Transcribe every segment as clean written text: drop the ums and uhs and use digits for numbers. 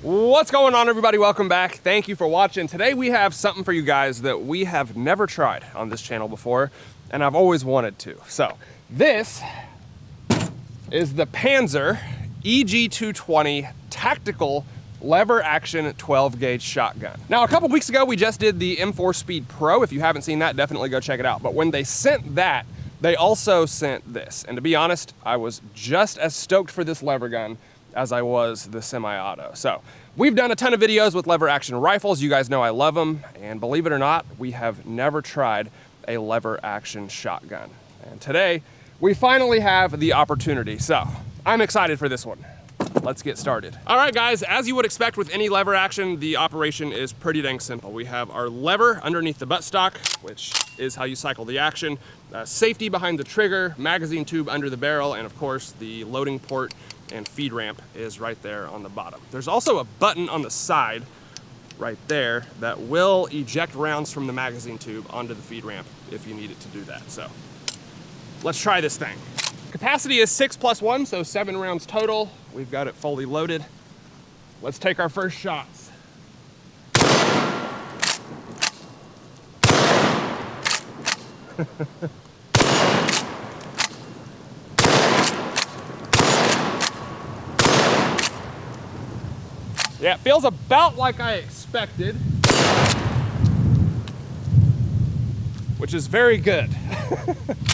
What's going on, everybody? Welcome back. Thank you for watching. Today we have something for you guys that we have never tried on this channel before, and I've always wanted to. So this is the Panzer EG220 tactical lever action 12 gauge shotgun. Now, a couple weeks ago, we just did the M4 Speed Pro. If you haven't seen that, definitely go check it out. But when they sent that, they also sent this. And to be honest, I was just as stoked for this lever gun as I was the semi-auto. So we've done a ton of videos with lever action rifles. You guys know I love them. And believe it or not, we have never tried a lever action shotgun. And today we finally have the opportunity. So I'm excited for this one. Let's get started. All right, guys, as you would expect with any lever action, the operation is pretty dang simple. We have our lever underneath the buttstock, which is how you cycle the action, safety behind the trigger, magazine tube under the barrel, and of course the loading port and feed ramp is right there on the bottom. There's also a button on the side right there that will eject rounds from the magazine tube onto the feed ramp if you need it to do that. So let's try this thing. Capacity is 6+1, so 7 rounds total. We've got it fully loaded. Let's take our first shots. Yeah, it feels about like I expected, which is very good.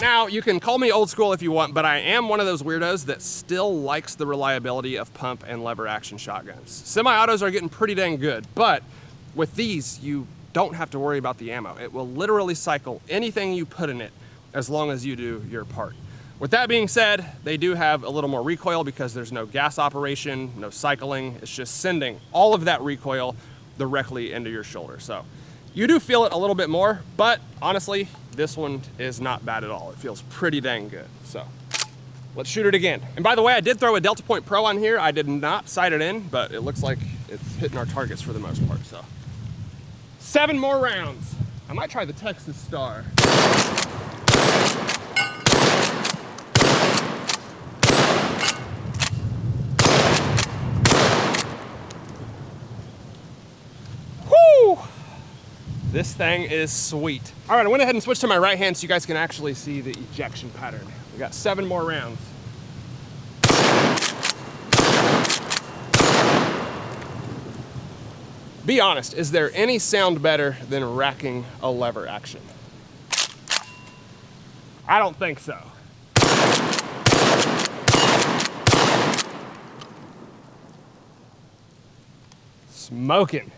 Now, you can call me old school if you want, but I am one of those weirdos that still likes the reliability of pump and lever action shotguns. Semi-autos are getting pretty dang good, but with these, you don't have to worry about the ammo. It will literally cycle anything you put in it as long as you do your part. With that being said, they do have a little more recoil because there's no gas operation, no cycling. It's just sending all of that recoil directly into your shoulder. So you do feel it a little bit more, but honestly, this one is not bad at all. It feels pretty dang good. So let's shoot it again. And by the way, I did throw a Delta Point Pro on here. I did not sight it in, but it looks like it's hitting our targets for the most part. So 7 more rounds. I might try the Texas Star. This thing is sweet. All right, I went ahead and switched to my right hand so you guys can actually see the ejection pattern. We got 7 more rounds. Be honest, is there any sound better than racking a lever action? I don't think so. Smoking.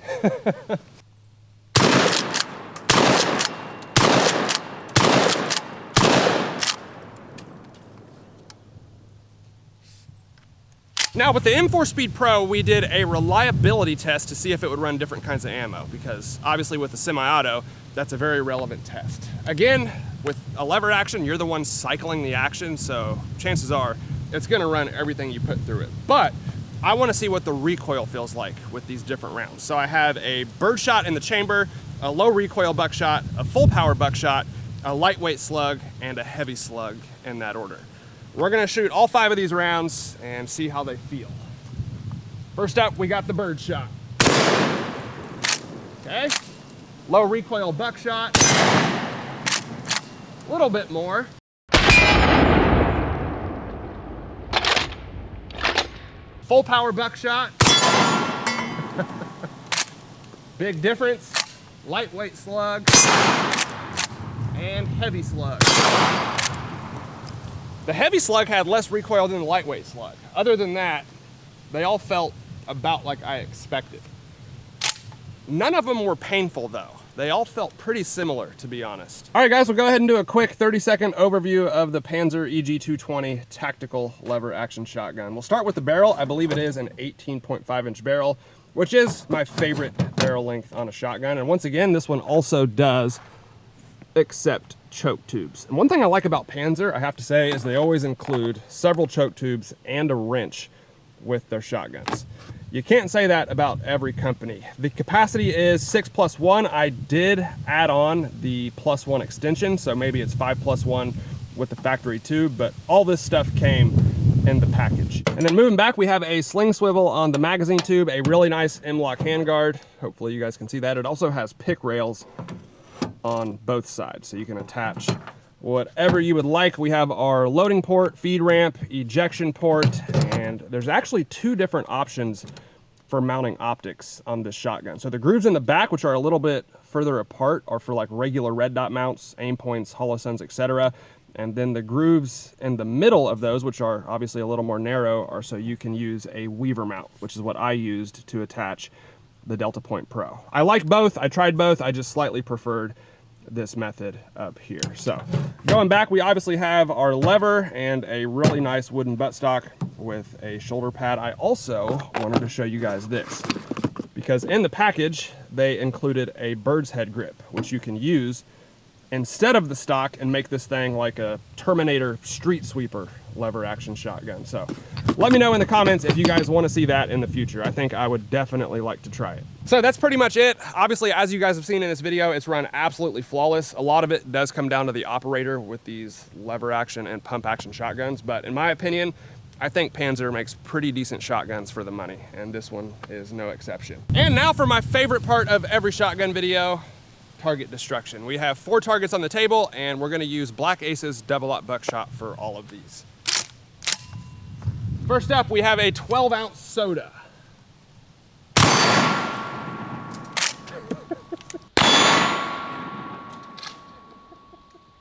Now, with the M4 Speed Pro, we did a reliability test to see if it would run different kinds of ammo, because obviously with the semi-auto, that's a very relevant test. Again, with a lever action, you're the one cycling the action, so chances are it's gonna run everything you put through it. But I wanna see what the recoil feels like with these different rounds. So I have a Birdshot in the chamber, a low recoil buckshot, a full power buckshot, a lightweight slug, and a heavy slug in that order. We're gonna shoot all 5 of these rounds and see how they feel. First up, we got the Birdshot. Okay, low recoil buckshot, a little bit more. Full power buckshot. Big difference, lightweight slug and heavy slug. The heavy slug had less recoil than the lightweight slug. Other than that, they all felt about like I expected. None of them were painful though. They all felt pretty similar, to be honest. All right, guys, we'll go ahead and do a quick 30-second overview of the Panzer EG220 tactical lever action shotgun. We'll start with the barrel. I believe it is an 18.5-inch barrel, which is my favorite barrel length on a shotgun. And once again, this one also does accept choke tubes. And one thing I like about Panzer, I have to say, is they always include several choke tubes and a wrench with their shotguns. You can't say that about every company. The capacity is 6+1. I did add on the +1 extension, so maybe it's 5+1 with the factory tube, but all this stuff came in the package. And then moving back, we have a sling swivel on the magazine tube, a really nice M-LOK handguard. Hopefully you guys can see that. It also has pick rails on both sides, so you can attach whatever you would like. We have our loading port, feed ramp, ejection port, and there's actually 2 different options for mounting optics on this shotgun. So the grooves in the back, which are a little bit further apart, are for like regular red dot mounts, aim points, holosuns, etc. And then the grooves in the middle of those, which are obviously a little more narrow, are so you can use a weaver mount, which is what I used to attach the Delta Point Pro. I like both, I tried both, I just slightly preferred this method up here. So going back, we obviously have our lever and a really nice wooden buttstock with a shoulder pad. I also wanted to show you guys this, because in the package, they included a bird's head grip, which you can use instead of the stock and make this thing like a Terminator street sweeper lever action shotgun. So let me know in the comments if you guys want to see that in the future. I think I would definitely like to try it. So that's pretty much it. Obviously, as you guys have seen in this video, it's run absolutely flawless. A lot of it does come down to the operator with these lever action and pump action shotguns, but in my opinion, I think Panzer makes pretty decent shotguns for the money, and this one is no exception. And now for my favorite part of every shotgun video, target destruction. We have 4 targets on the table, and we're gonna use Black Ace's double-aught buckshot for all of these. First up, we have a 12-ounce soda.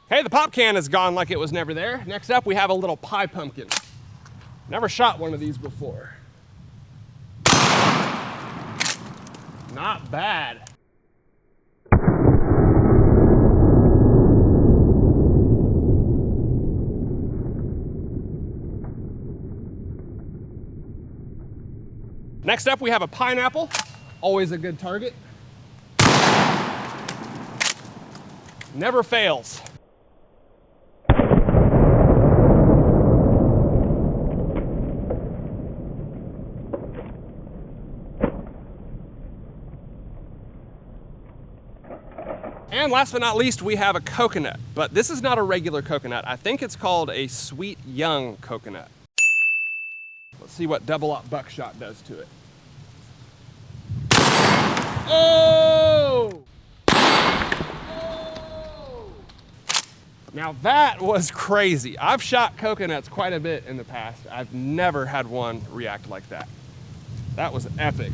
Hey, the pop can is gone like it was never there. Next up, we have a little pie pumpkin. Never shot one of these before. Not bad. Next up, we have a pineapple, always a good target. Never fails. And last but not least, we have a coconut, but this is not a regular coconut. I think it's called a sweet young coconut. Let's see what double-aught buckshot does to it. Oh! Oh! Now that was crazy. I've shot coconuts quite a bit in the past. I've never had one react like that. That was epic.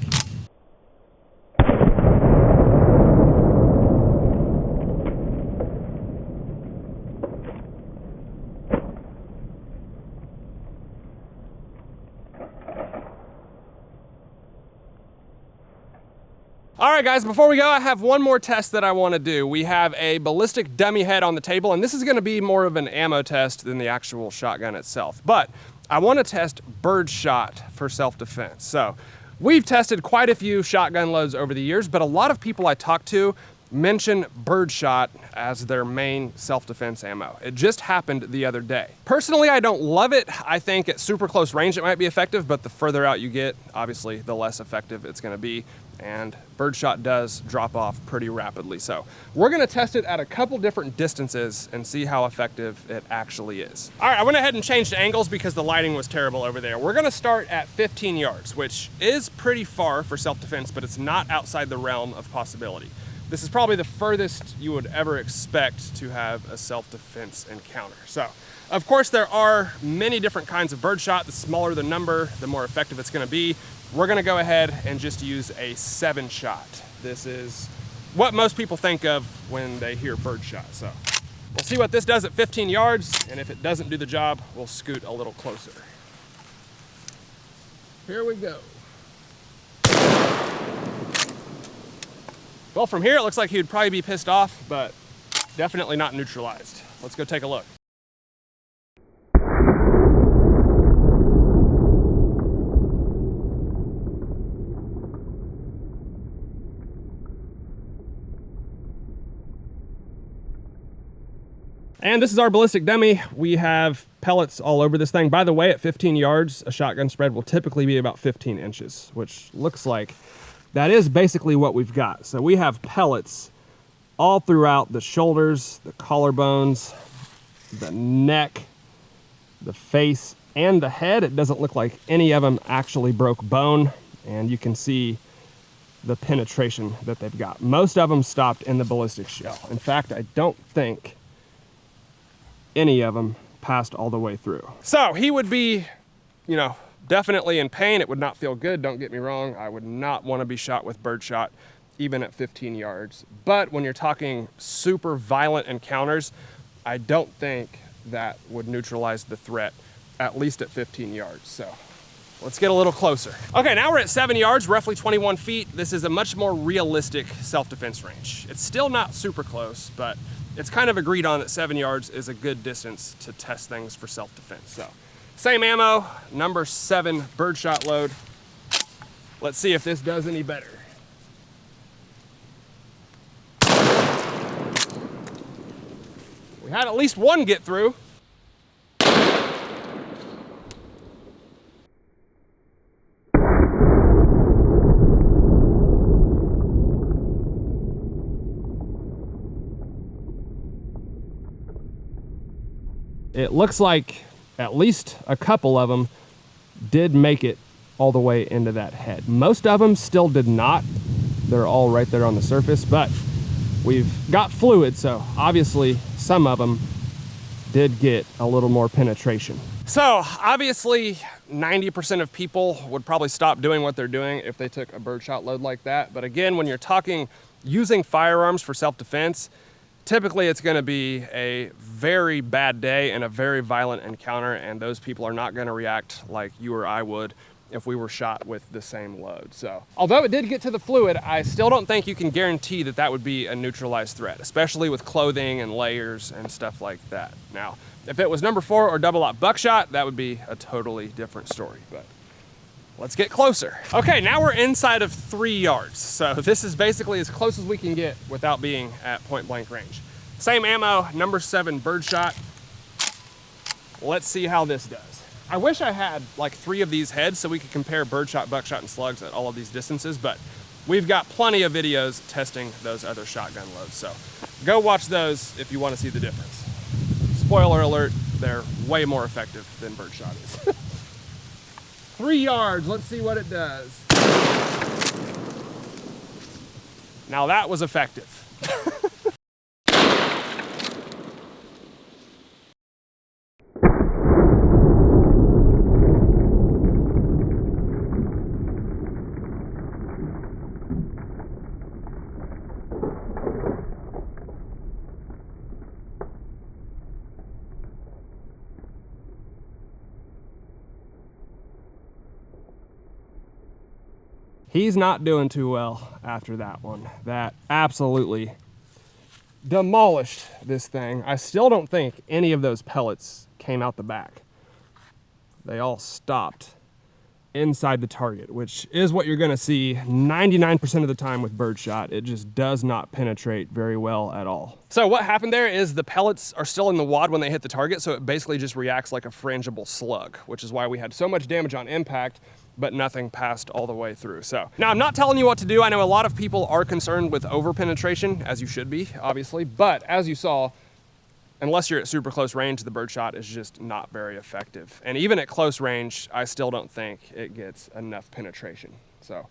All right, guys, before we go, I have one more test that I want to do. We have a ballistic dummy head on the table, and this is going to be more of an ammo test than the actual shotgun itself. But I want to test Birdshot for self-defense. So we've tested quite a few shotgun loads over the years, but a lot of people I talk to mention Birdshot as their main self-defense ammo. It just happened the other day. Personally, I don't love it. I think at super close range it might be effective, but the further out you get, obviously the less effective it's going to be. And Birdshot does drop off pretty rapidly. So we're gonna test it at a couple different distances and see how effective it actually is. All right, I went ahead and changed angles because the lighting was terrible over there. We're gonna start at 15 yards, which is pretty far for self-defense, but it's not outside the realm of possibility. This is probably the furthest you would ever expect to have a self-defense encounter. So, of course, there are many different kinds of Birdshot. The smaller the number, the more effective it's gonna be. We're gonna go ahead and just use a 7-shot. This is what most people think of when they hear Birdshot. So we'll see what this does at 15 yards, and if it doesn't do the job, we'll scoot a little closer. Here we go. Well, from here, it looks like he would probably be pissed off, but definitely not neutralized. Let's go take a look. And this is our ballistic dummy. We have pellets all over this thing. By the way, at 15 yards, a shotgun spread will typically be about 15 inches, which looks like that is basically what we've got. So we have pellets all throughout the shoulders, the collarbones, the neck, the face, and the head, it doesn't look like any of them actually broke bone, and you can see the penetration that they've got. Most of them stopped in the ballistic shell. In fact, I don't think any of them passed all the way through. So he would be, you know, definitely in pain. It would not feel good, don't get me wrong. I would not want to be shot with birdshot, even at 15 yards. But when you're talking super violent encounters, I don't think that would neutralize the threat, at least at 15 yards. So let's get a little closer. Okay, now we're at 7 yards, roughly 21 feet. This is a much more realistic self-defense range. It's still not super close, but it's kind of agreed on that 7 yards is a good distance to test things for self-defense. So same ammo, number 7 birdshot load. Let's see if this does any better. We had at least one get through. It looks like at least a couple of them did make it all the way into that head. Most of them still did not. They're all right there on the surface, but we've got fluid, so obviously some of them did get a little more penetration. So obviously 90% of people would probably stop doing what they're doing if they took a birdshot load like that. But again, when you're talking using firearms for self-defense, typically it's going to be a very bad day and a very violent encounter, and those people are not going to react like you or I would if we were shot with the same load. So although it did get to the fluid, I still don't think you can guarantee that that would be a neutralized threat, especially with clothing and layers and stuff like that. Now, if it was number 4 or double-aught buckshot, that would be a totally different story, but let's get closer. Okay, now we're inside of 3 yards. So this is basically as close as we can get without being at point blank range. Same ammo, number 7 birdshot. Let's see how this does. I wish I had like 3 of these heads so we could compare birdshot, buckshot, and slugs at all of these distances, but we've got plenty of videos testing those other shotgun loads. So go watch those if you want to see the difference. Spoiler alert, they're way more effective than birdshot is. 3 yards, let's see what it does. Now that was effective. He's not doing too well after that one. That absolutely demolished this thing. I still don't think any of those pellets came out the back. They all stopped inside the target, which is what you're gonna see 99% of the time with birdshot. It just does not penetrate very well at all. So what happened there is the pellets are still in the wad when they hit the target, so it basically just reacts like a frangible slug, which is why we had so much damage on impact, but nothing passed all the way through. So now I'm not telling you what to do. I know a lot of people are concerned with over penetration, as you should be, obviously, but as you saw, unless you're at super close range, the birdshot is just not very effective. And even at close range, I still don't think it gets enough penetration. So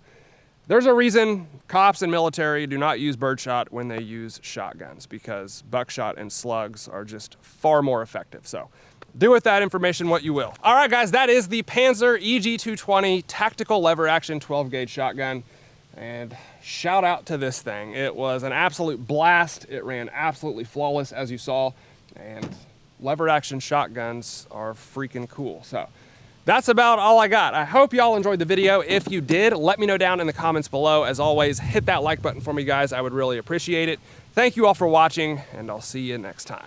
there's a reason cops and military do not use birdshot when they use shotguns, because buckshot and slugs are just far more effective. So do with that information what you will. All right, guys, that is the Panzer EG220 tactical lever action 12 gauge shotgun. And shout out to this thing. It was an absolute blast. It ran absolutely flawless, as you saw. And lever action shotguns are freaking cool. So that's about all I got. I hope y'all enjoyed the video. If you did, let me know down in the comments below. As always, hit that like button for me, guys. I would really appreciate it. Thank you all for watching, and I'll see you next time.